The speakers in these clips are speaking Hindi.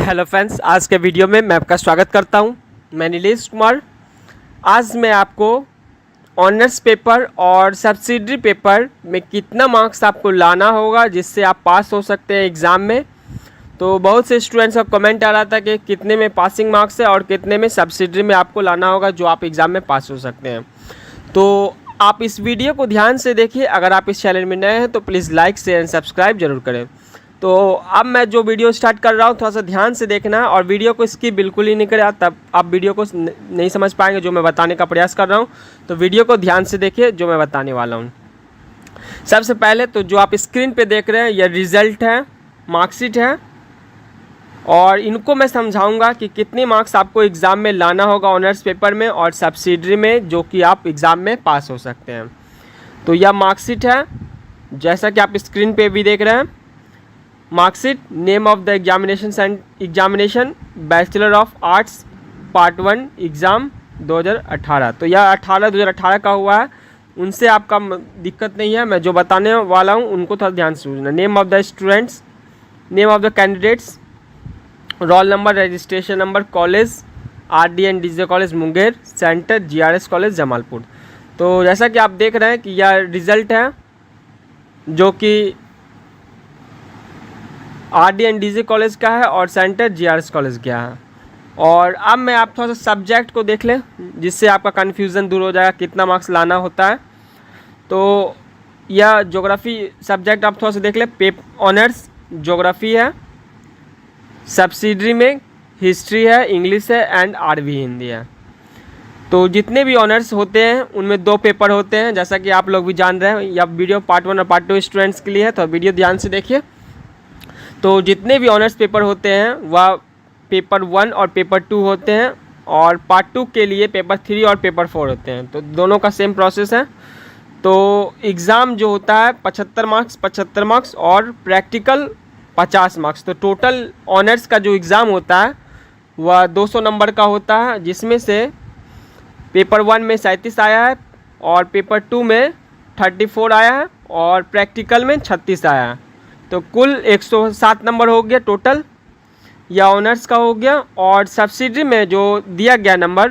हेलो फ्रेंड्स, आज के वीडियो में मैं आपका स्वागत करता हूं। मैं नीलेश कुमार। आज मैं आपको ऑनर्स पेपर और सब्सिडरी पेपर में कितना मार्क्स आपको लाना होगा जिससे आप पास हो सकते हैं एग्ज़ाम में। तो बहुत से स्टूडेंट्स का कमेंट आ रहा था कि कितने में पासिंग मार्क्स है और कितने में सब्सिडरी में आपको लाना होगा जो आप एग्ज़ाम में पास हो सकते हैं। तो आप इस वीडियो को ध्यान से देखिए। अगर आप इस चैनल में नए हैं तो please like share and subscribe जरूर करें। तो अब मैं जो वीडियो स्टार्ट कर रहा हूँ थोड़ा सा ध्यान से देखना है और वीडियो को स्किप बिल्कुल ही नहीं करें, तब आप वीडियो को नहीं समझ पाएंगे जो मैं बताने का प्रयास कर रहा हूँ। तो वीडियो को ध्यान से देखिए जो मैं बताने वाला हूँ। सबसे पहले तो जो आप स्क्रीन पे देख रहे हैं यह रिज़ल्ट है, मार्कशीट है, और इनको मैं समझाऊंगा कि कितने मार्क्स आपको एग्ज़ाम में लाना होगा ऑनर्स पेपर में और सब्सिडरी में जो कि आप एग्ज़ाम में पास हो सकते हैं। तो यह मार्कशीट है जैसा कि आप स्क्रीन पे भी देख रहे हैं। Marksheet, name of the examination bachelor of arts part 1 exam 2018। तो यह 2018 का हुआ है। उनसे आपका दिक्कत नहीं है, मैं जो बताने वाला हूँ उनको थोड़ा ध्यान से सुनना। Name of the students, name of the candidates, roll number, registration number, college RDNDJ college Munger, centre GRS college Jamalpur. तो जैसा कि आप देख रहे हैं कि यह रिज़ल्ट है जो कि RDNDJ कॉलेज का है और सेंटर GRS कॉलेज का है। और अब मैं आप थोड़ा सा सब्जेक्ट को देख लें जिससे आपका कन्फ्यूज़न दूर हो जाएगा कितना मार्क्स लाना होता है। तो यह ज्योग्राफी सब्जेक्ट आप थोड़ा सा देख लें। ऑनर्स ज्योग्राफी है, सब्सिडरी में हिस्ट्री है, इंग्लिश है एंड आरबी हिंदी है। तो जितने भी ऑनर्स होते हैं उनमें 2 पेपर होते हैं जैसा कि आप लोग भी जान रहे हैं। यह वीडियो पार्ट 1 और पार्ट 2 स्टूडेंट्स के लिए है, तो वीडियो ध्यान से देखिए। तो जितने भी ऑनर्स पेपर होते हैं वह पेपर 1 और पेपर 2 होते हैं, और पार्ट 2 के लिए पेपर 3 और पेपर 4 होते हैं। तो दोनों का सेम प्रोसेस है। तो एग्ज़ाम जो होता है 75 मार्क्स और प्रैक्टिकल 50 मार्क्स। तो टोटल ऑनर्स का जो एग्ज़ाम होता है वह 200 नंबर का होता है, जिसमें से पेपर 1 में 37 आया है और पेपर 2 में 34 आया है और प्रैक्टिकल में 36 आया है। तो कुल 107 नंबर हो गया टोटल, या ऑनर्स का हो गया। और सब्सिडरी में जो दिया गया नंबर,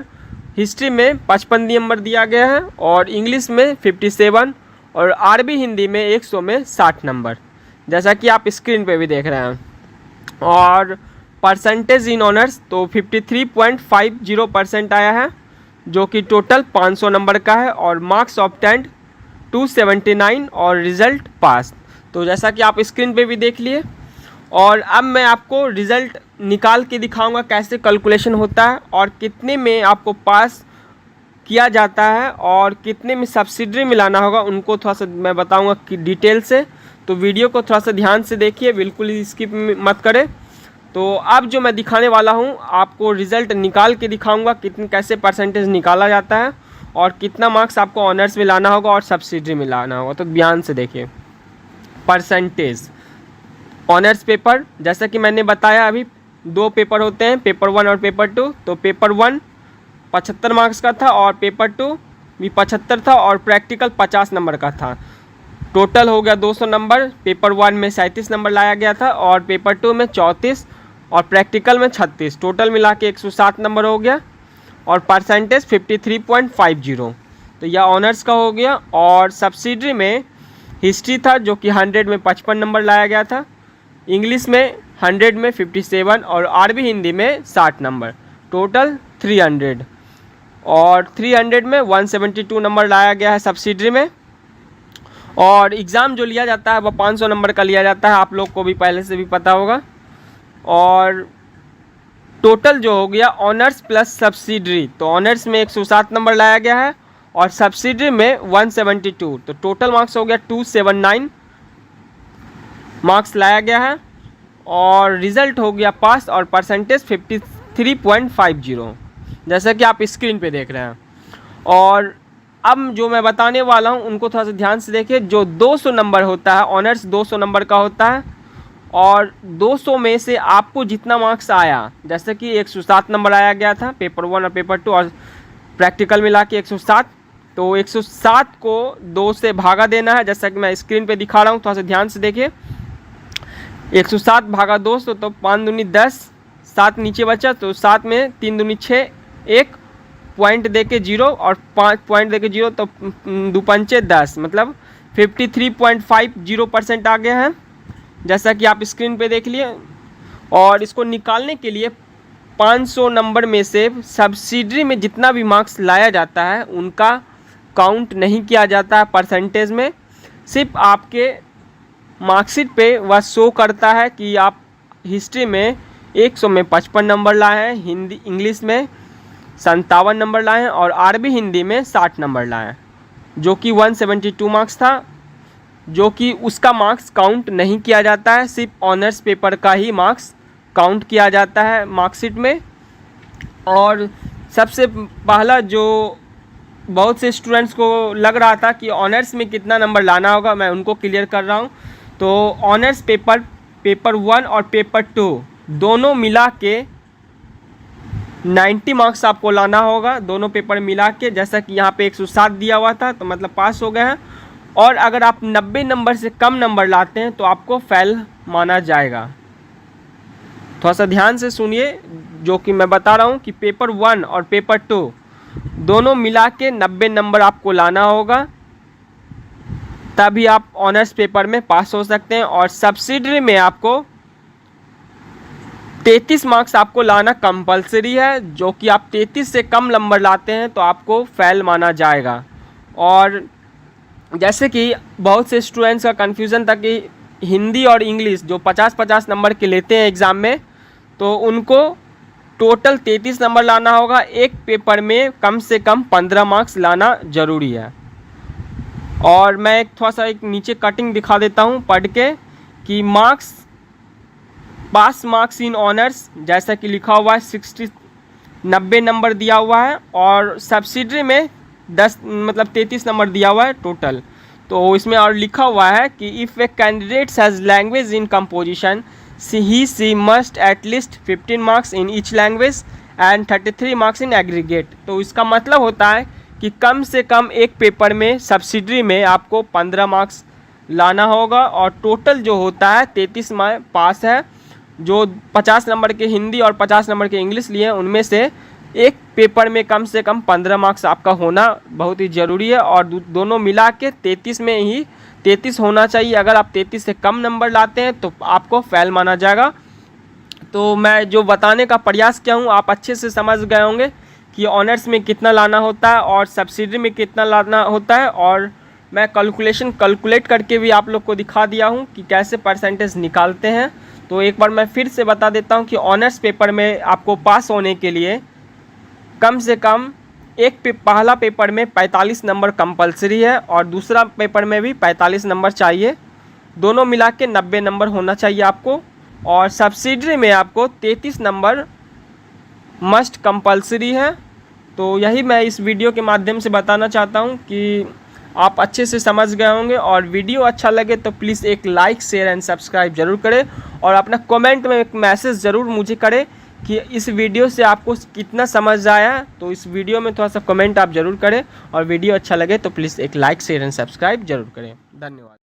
हिस्ट्री में 55 नंबर दिया गया है और इंग्लिश में 57 और आरबी हिंदी में 100 में 60 नंबर, जैसा कि आप स्क्रीन पे भी देख रहे हैं। और परसेंटेज इन ऑनर्स तो 53.50% आया है जो कि टोटल 500 नंबर का है। और मार्क्स ऑब्टेन्ड 279 और रिज़ल्ट पास। तो जैसा कि आप स्क्रीन पे भी देख लिए। और अब मैं आपको रिज़ल्ट निकाल के दिखाऊंगा कैसे कैलकुलेशन होता है और कितने में आपको पास किया जाता है और कितने में सब्सिडरी मिलाना होगा, उनको थोड़ा सा मैं बताऊंगा कि डिटेल से। तो वीडियो को थोड़ा सा ध्यान से देखिए, बिल्कुल ही स्किप मत करें। तो अब जो मैं दिखाने वाला हूं आपको रिज़ल्ट निकाल के दिखाऊंगा कैसे परसेंटेज निकाला जाता है और कितना मार्क्स आपको ऑनर्स में लाना होगा और सब्सिडरी में लाना होगा। तो ध्यान से देखिए। परसेंटेज ऑनर्स पेपर, जैसा कि मैंने बताया अभी 2 पेपर होते हैं, पेपर 1 और पेपर 2। तो पेपर 1 75 मार्क्स का था और पेपर 2 भी 75 था और प्रैक्टिकल 50 नंबर का था। टोटल हो गया 200 नंबर। पेपर 1 में 37 नंबर लाया गया था और पेपर 2 में 34 और प्रैक्टिकल में 36। टोटल मिला के 107 नंबर हो गया और परसेंटेज 53.50। तो यह ऑनर्स का हो गया। और सब्सिडरी में हिस्ट्री था जो कि 100 में 55 नंबर लाया गया था, इंग्लिश में 100 में 57 और आरबी हिंदी में 60 नंबर, टोटल 300। और 300 में 172 नंबर लाया गया है सब्सिडरी में। और एग्ज़ाम जो लिया जाता है वह 500 नंबर का लिया जाता है, आप लोग को भी पहले से भी पता होगा। और टोटल जो हो गया ऑनर्स प्लस सब्सिडरी, तो ऑनर्स में 107 नंबर लाया गया है और सब्सिडरी में 172। तो टोटल मार्क्स हो गया 279 मार्क्स लाया गया है और रिज़ल्ट हो गया पास और परसेंटेज 53.50, जैसा कि आप स्क्रीन पे देख रहे हैं। और अब जो मैं बताने वाला हूं उनको थोड़ा सा ध्यान से देखिए। जो 200 नंबर होता है, ऑनर्स 200 नंबर का होता है और 200 में से आपको जितना मार्क्स आया, जैसे कि 107 नंबर आया गया था पेपर 1 और पेपर 2 और प्रैक्टिकल मिला के 107। तो 107 को 2 से भागा देना है, जैसा कि मैं स्क्रीन पे दिखा रहा हूँ, थोड़ा सा ध्यान से देखिए। 107 भागा 200 तो 5 दूनी 10, 7 नीचे बचा, तो 7 में 3 दूनी 6, 1 पॉइंट दे के 0 और 5 पॉइंट दे के 0, तो 2 पंचे 10, मतलब 53.50% आ गया है, जैसा कि आप स्क्रीन पे देख लिए। और इसको निकालने के लिए 500 नंबर में से सब्सिडरी में जितना भी मार्क्स लाया जाता है उनका काउंट नहीं किया जाता है परसेंटेज में, सिर्फ आपके मार्कशीट पे वह शो करता है कि आप हिस्ट्री में 100 में 55 नंबर लाए हैं, हिंदी इंग्लिश में 57 नंबर लाए हैं और अरबी हिंदी में 60 नंबर लाए हैं, जो कि 172 मार्क्स था, जो कि उसका मार्क्स काउंट नहीं किया जाता है, सिर्फ ऑनर्स पेपर का ही मार्क्स काउंट किया जाता है मार्कशीट में। और सबसे पहला जो बहुत से स्टूडेंट्स को लग रहा था कि ऑनर्स में कितना नंबर लाना होगा, मैं उनको क्लियर कर रहा हूँ। तो ऑनर्स पेपर 1 और पेपर 2 दोनों मिला के 90 मार्क्स आपको लाना होगा, दोनों पेपर मिला के। जैसा कि यहाँ पे 107 दिया हुआ था, तो मतलब पास हो गए हैं। और अगर आप 90 नंबर से कम नंबर लाते हैं तो आपको फेल माना जाएगा। थोड़ा सा ध्यान से सुनिए जो कि मैं बता रहा हूँ कि पेपर 1 और पेपर 2 दोनों मिला के 90 नंबर आपको लाना होगा, तभी आप ऑनर्स पेपर में पास हो सकते हैं। और सब्सिडरी में आपको 33 मार्क्स आपको लाना कंपलसरी है, जो कि आप 33 से कम नंबर लाते हैं तो आपको फेल माना जाएगा। और जैसे कि बहुत से स्टूडेंट्स का कन्फ्यूज़न था कि हिंदी और इंग्लिश जो 50-50 नंबर के लेते हैं एग्ज़ाम में, तो उनको टोटल 33 नंबर लाना होगा, एक पेपर में कम से कम 15 मार्क्स लाना ज़रूरी है। और मैं थोड़ा सा एक नीचे कटिंग दिखा देता हूँ पढ़ के कि पास मार्क्स इन ऑनर्स, जैसा कि लिखा हुआ है 90 नंबर दिया हुआ है, और सब्सिडरी में 33 नंबर दिया हुआ है टोटल। तो इसमें और लिखा हुआ है कि if a candidate has language in composition he must at least 15 marks in each language and 33 marks in aggregate. तो इसका मतलब होता है कि कम से कम एक पेपर में सब्सिडरी में आपको 15 मार्क्स लाना होगा, और टोटल जो होता है 33 में पास है। जो 50 नंबर के हिंदी और 50 नंबर के इंग्लिश लिए हैं उनमें से एक पेपर में कम से कम 15 मार्क्स आपका होना बहुत ही ज़रूरी है, और दोनों मिला के 33 में ही 33 होना चाहिए। अगर आप 33 से कम नंबर लाते हैं तो आपको फेल माना जाएगा। तो मैं जो बताने का प्रयास किया हूँ आप अच्छे से समझ गए होंगे कि ऑनर्स में कितना लाना होता है और सब्सिडी में कितना लाना होता है, और मैं कैलकुलेट करके भी आप लोग को दिखा दिया हूँ कि कैसे परसेंटेज निकालते हैं। तो एक बार मैं फिर से बता देता हूँ कि ऑनर्स पेपर में आपको पास होने के लिए कम से कम पहला पेपर में 45 नंबर कंपलसरी है, और दूसरा पेपर में भी 45 नंबर चाहिए, दोनों मिला के 90 नंबर होना चाहिए आपको। और सब्सिडरी में आपको 33 नंबर मस्ट कंपलसरी है। तो यही मैं इस वीडियो के माध्यम से बताना चाहता हूँ कि आप अच्छे से समझ गए होंगे। और वीडियो अच्छा लगे तो प्लीज़ एक लाइक, शेयर एंड सब्सक्राइब जरूर करें, और अपना कमेंट में एक मैसेज ज़रूर मुझे करें कि इस वीडियो से आपको कितना समझ आया। तो इस वीडियो में थोड़ा सा कमेंट आप ज़रूर करें, और वीडियो अच्छा लगे तो प्लीज़ एक लाइक, शेयर एंड सब्सक्राइब जरूर करें। धन्यवाद।